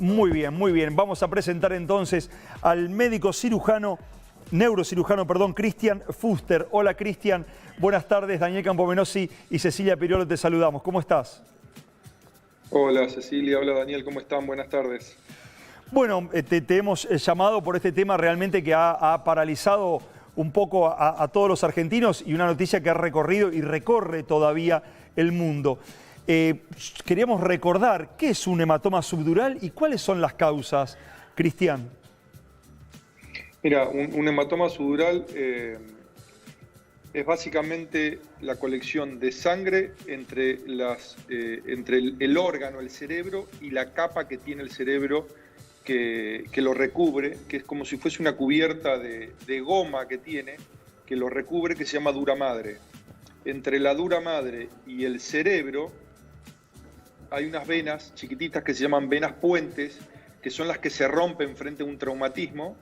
Muy bien, muy bien. Vamos a presentar entonces al médico neurocirujano, Cristian Fuster. Hola Cristian, buenas tardes. Daniel Campomenosi y Cecilia Piriolo te saludamos. ¿Cómo estás? Hola Cecilia, hola Daniel, ¿cómo están? Buenas tardes. Bueno, te hemos llamado por este tema realmente que ha paralizado un poco a todos los argentinos y una noticia que ha recorrido y recorre todavía el mundo. Queríamos recordar qué es un hematoma subdural y cuáles son las causas, Cristian. Mira, un hematoma subdural es básicamente la colección de sangre entre el órgano, el cerebro, y la capa que tiene el cerebro que lo recubre, que es como si fuese una cubierta de goma que lo recubre, que se llama dura madre. Entre la dura madre y el cerebro hay unas venas chiquititas que se llaman venas puentes, que son las que se rompen frente a un traumatismo,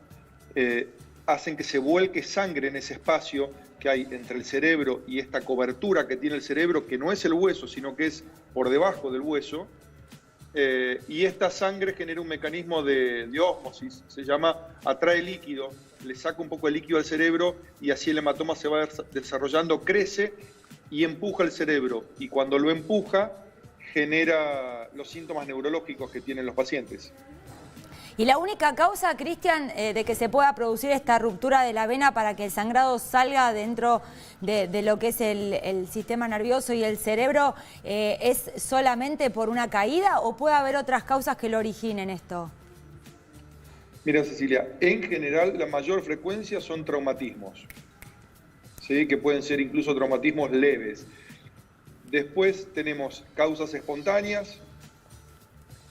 hacen que se vuelque sangre en ese espacio que hay entre el cerebro y esta cobertura que tiene el cerebro, que no es el hueso, sino que es por debajo del hueso, y esta sangre genera un mecanismo de ósmosis, se llama atrae líquido, le saca un poco de líquido al cerebro y así el hematoma se va desarrollando, crece y empuja el cerebro, y cuando lo empuja genera los síntomas neurológicos que tienen los pacientes. ¿Y la única causa, Cristian, de que se pueda producir esta ruptura de la vena para que el sangrado salga dentro de lo que es el sistema nervioso y el cerebro, es solamente por una caída o puede haber otras causas que lo originen esto? Mira, Cecilia, en general la mayor frecuencia son traumatismos, ¿sí? Que pueden ser incluso traumatismos leves. Después tenemos causas espontáneas,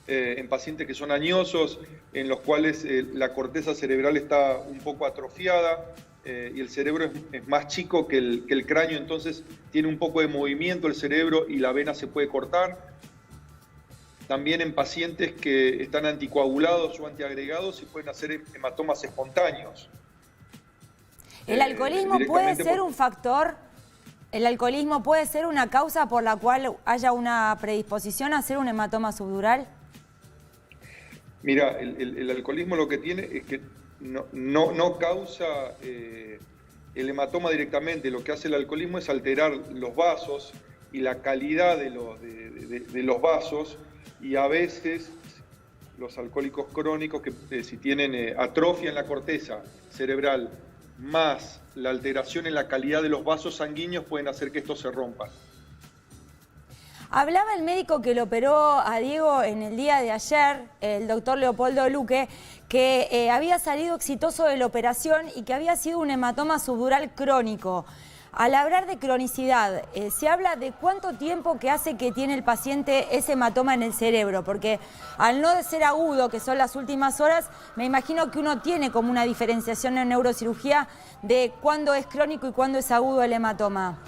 en pacientes que son añosos, en los cuales la corteza cerebral está un poco atrofiada y el cerebro es más chico que el cráneo, entonces tiene un poco de movimiento el cerebro y la vena se puede cortar. También en pacientes que están anticoagulados o antiagregados y pueden hacer hematomas espontáneos. ¿El alcoholismo puede ser un factor? ¿El alcoholismo puede ser una causa por la cual haya una predisposición a hacer un hematoma subdural? Mira, el alcoholismo lo que tiene es que no causa el hematoma directamente. Lo que hace el alcoholismo es alterar los vasos y la calidad de los vasos, y a veces los alcohólicos crónicos que si tienen atrofia en la corteza cerebral más la alteración en la calidad de los vasos sanguíneos pueden hacer que estos se rompan. Hablaba el médico que lo operó a Diego en el día de ayer, el doctor Leopoldo Luque, que había salido exitoso de la operación y que había sido un hematoma subdural crónico. Al hablar de cronicidad, se habla de cuánto tiempo que hace que tiene el paciente ese hematoma en el cerebro, porque al no ser agudo, que son las últimas horas, me imagino que uno tiene como una diferenciación en neurocirugía de cuándo es crónico y cuándo es agudo el hematoma.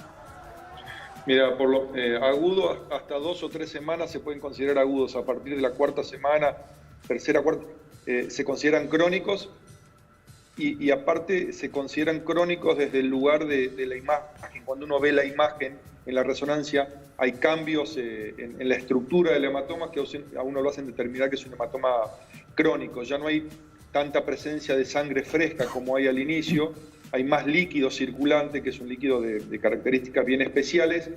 Mira, por lo agudo hasta 2 o 3 semanas se pueden considerar agudos. A partir de la cuarta semana, tercera, cuarta, se consideran crónicos y aparte se consideran crónicos desde el lugar de la imagen. Cuando uno ve la imagen en la resonancia, hay cambios en la estructura del hematoma que a uno lo hacen determinar que es un hematoma crónico. Ya no hay tanta presencia de sangre fresca como hay al inicio. Hay más líquido circulante, que es un líquido de características bien especiales,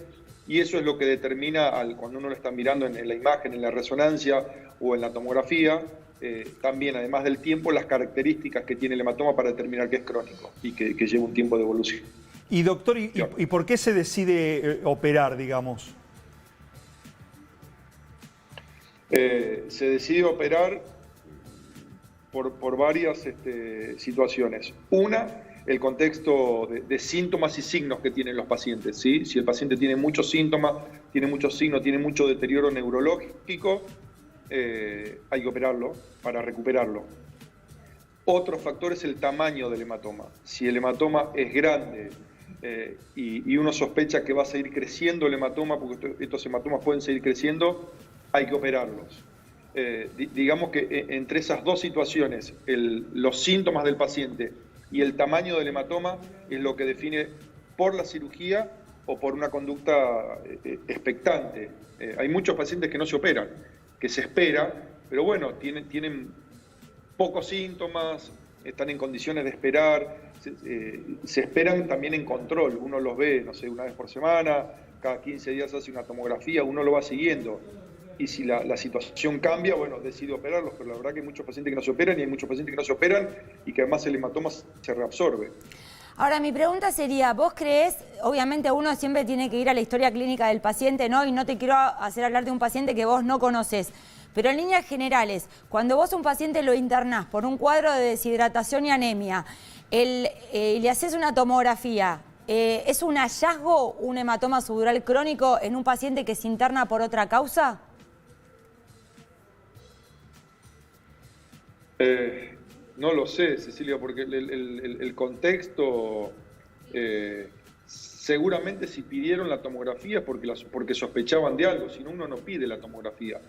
y eso es lo que determina, cuando uno lo está mirando en la imagen, en la resonancia o en la tomografía, también, además del tiempo, las características que tiene el hematoma para determinar que es crónico y que lleva un tiempo de evolución. Y doctor, ¿y por qué se decide operar, digamos? Se decide operar por varias situaciones. Una, el contexto de síntomas y signos que tienen los pacientes, ¿sí? Si el paciente tiene muchos síntomas, tiene muchos signos, tiene mucho deterioro neurológico, hay que operarlo para recuperarlo. Otro factor es el tamaño del hematoma. Si el hematoma es grande y uno sospecha que va a seguir creciendo el hematoma, porque estos hematomas pueden seguir creciendo, hay que operarlos. Digamos que entre esas dos situaciones, los síntomas del paciente y el tamaño del hematoma es lo que define por la cirugía o por una conducta expectante. Hay muchos pacientes que no se operan, que se espera pero bueno, tienen pocos síntomas, están en condiciones de esperar, se esperan también en control, uno los ve, no sé, una vez por semana, cada 15 días hace una tomografía, uno lo va siguiendo. Y si la situación cambia, bueno, decide operarlos, pero la verdad que hay muchos pacientes que no se operan y hay muchos pacientes que no se operan y que además el hematoma se reabsorbe. Ahora, mi pregunta sería, ¿vos creés, obviamente uno siempre tiene que ir a la historia clínica del paciente, ¿no? Y no te quiero hacer hablar de un paciente que vos no conocés, pero en líneas generales, cuando vos a un paciente lo internás por un cuadro de deshidratación y anemia, le haces una tomografía, ¿es un hallazgo un hematoma subdural crónico en un paciente que se interna por otra causa? No lo sé, Cecilia, porque el contexto, seguramente si pidieron la tomografía porque sospechaban de algo, si no uno no pide la tomografía.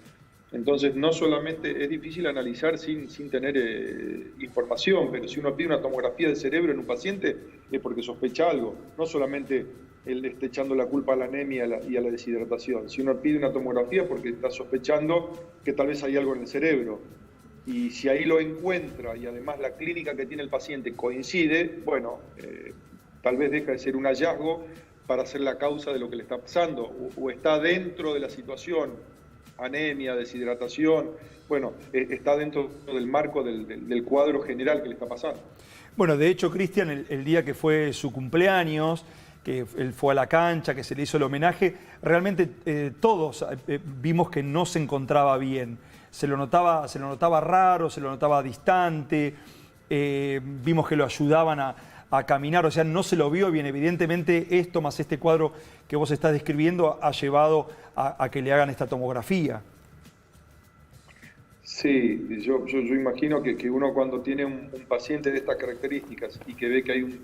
Entonces no solamente es difícil analizar sin tener información, pero si uno pide una tomografía de cerebro en un paciente es porque sospecha algo, no solamente él esté echando la culpa a la anemia y a la deshidratación. Si uno pide una tomografía porque está sospechando que tal vez hay algo en el cerebro. Y si ahí lo encuentra y además la clínica que tiene el paciente coincide, bueno, tal vez deja de ser un hallazgo para ser la causa de lo que le está pasando, o está dentro de la situación, anemia, deshidratación, bueno, está dentro del marco del cuadro general que le está pasando. Bueno, de hecho, Cristian, el día que fue su cumpleaños, que él fue a la cancha, que se le hizo el homenaje, realmente todos vimos que no se encontraba bien. Se lo notaba raro, se lo notaba distante, vimos que lo ayudaban a caminar, o sea, no se lo vio bien. Evidentemente esto más este cuadro que vos estás describiendo ha llevado a que le hagan esta tomografía. Sí, yo imagino que uno cuando tiene un paciente de estas características y que ve que hay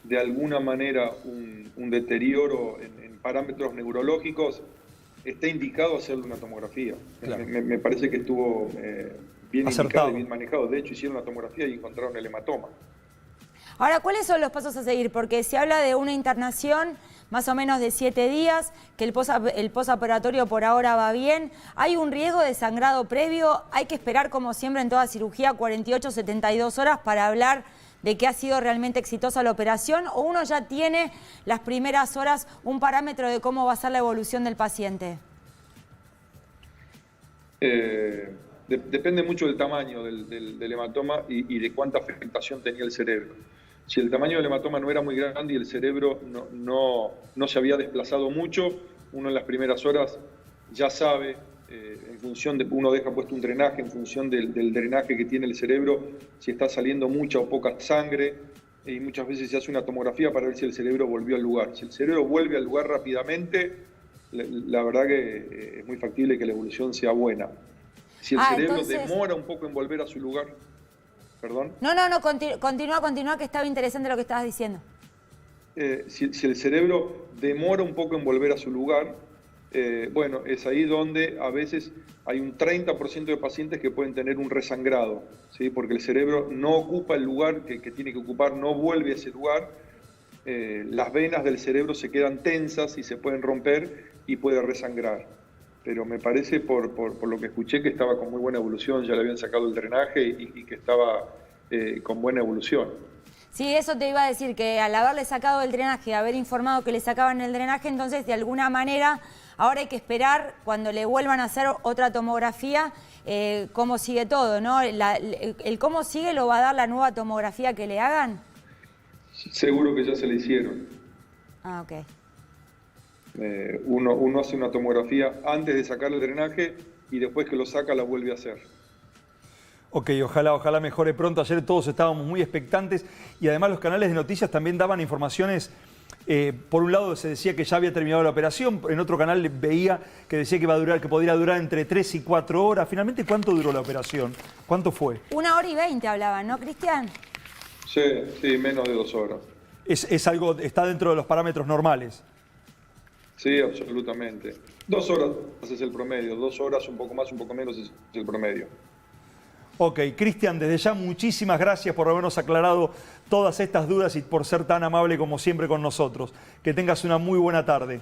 de alguna manera un deterioro en parámetros neurológicos, está indicado hacerle una tomografía. Claro. Me parece que estuvo bien indicado y bien manejado. De hecho, hicieron la tomografía y encontraron el hematoma. Ahora, ¿cuáles son los pasos a seguir? Porque se habla de una internación más o menos de 7 días, que el posoperatorio por ahora va bien. ¿Hay un riesgo de sangrado previo? ¿Hay que esperar, como siempre en toda cirugía, 48, 72 horas para hablar de que ha sido realmente exitosa la operación? ¿O uno ya tiene las primeras horas un parámetro de cómo va a ser la evolución del paciente? Depende mucho del tamaño del hematoma y de cuánta afectación tenía el cerebro. Si el tamaño del hematoma no era muy grande y el cerebro no se había desplazado mucho, uno en las primeras horas ya sabe, en función de, uno deja puesto un drenaje, en función del drenaje que tiene el cerebro, si está saliendo mucha o poca sangre, y muchas veces se hace una tomografía para ver si el cerebro volvió al lugar. Si el cerebro vuelve al lugar rápidamente, la verdad que es muy factible que la evolución sea buena. Si el cerebro demora un poco en volver a su lugar, perdón. No, continúa, que estaba interesante lo que estabas diciendo. Si el cerebro demora un poco en volver a su lugar, bueno, es ahí donde a veces hay un 30% de pacientes que pueden tener un resangrado, ¿sí? Porque el cerebro no ocupa el lugar que tiene que ocupar, no vuelve a ese lugar, las venas del cerebro se quedan tensas y se pueden romper y puede resangrar. Pero me parece, por lo que escuché, que estaba con muy buena evolución, ya le habían sacado el drenaje y que estaba con buena evolución. Sí, eso te iba a decir, que al haberle sacado el drenaje, haber informado que le sacaban el drenaje, entonces de alguna manera ahora hay que esperar cuando le vuelvan a hacer otra tomografía cómo sigue todo, ¿no? El cómo sigue lo va a dar la nueva tomografía que le hagan. Seguro que ya se le hicieron. Ah, ok. Uno hace una tomografía antes de sacar el drenaje y después que lo saca la vuelve a hacer. Ok, ojalá mejore pronto. Ayer todos estábamos muy expectantes y además los canales de noticias también daban informaciones. Por un lado se decía que ya había terminado la operación, en otro canal veía que decía que podría durar entre 3 y 4 horas. Finalmente, ¿cuánto duró la operación? ¿Cuánto fue? 1 hora y 20 hablaban, ¿no, Cristian? Sí, menos de 2 horas. Está dentro de los parámetros normales. Sí, absolutamente. 2 horas es el promedio, 2 horas, un poco más, un poco menos es el promedio. Ok, Cristian, desde ya muchísimas gracias por habernos aclarado todas estas dudas y por ser tan amable como siempre con nosotros. Que tengas una muy buena tarde.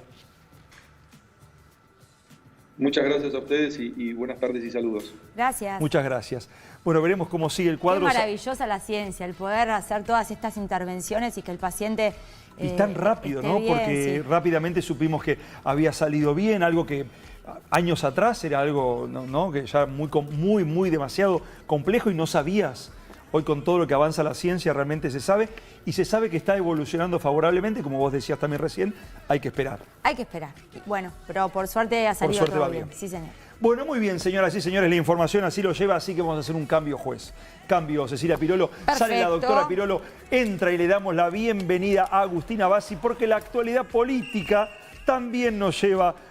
Muchas gracias a ustedes y buenas tardes y saludos. Gracias. Muchas gracias. Bueno, veremos cómo sigue el cuadro. Qué maravillosa la ciencia, el poder hacer todas estas intervenciones y que el paciente y tan rápido, ¿no? bien, Porque sí. rápidamente supimos que había salido bien, algo que años atrás era algo, ¿no? Que ya muy demasiado complejo y no sabías. Hoy con todo lo que avanza la ciencia realmente se sabe y se sabe que está evolucionando favorablemente, como vos decías también recién, hay que esperar. Hay que esperar. Bueno, pero por suerte ha salido suerte todo va bien. bien. Sí, señor. Bueno, muy bien, señoras y señores, la información así lo lleva, así que vamos a hacer un cambio, juez. Cambio, Cecilia Pirolo. Perfecto. Sale la doctora Pirolo, entra y le damos la bienvenida a Agustina Bassi, porque la actualidad política también nos lleva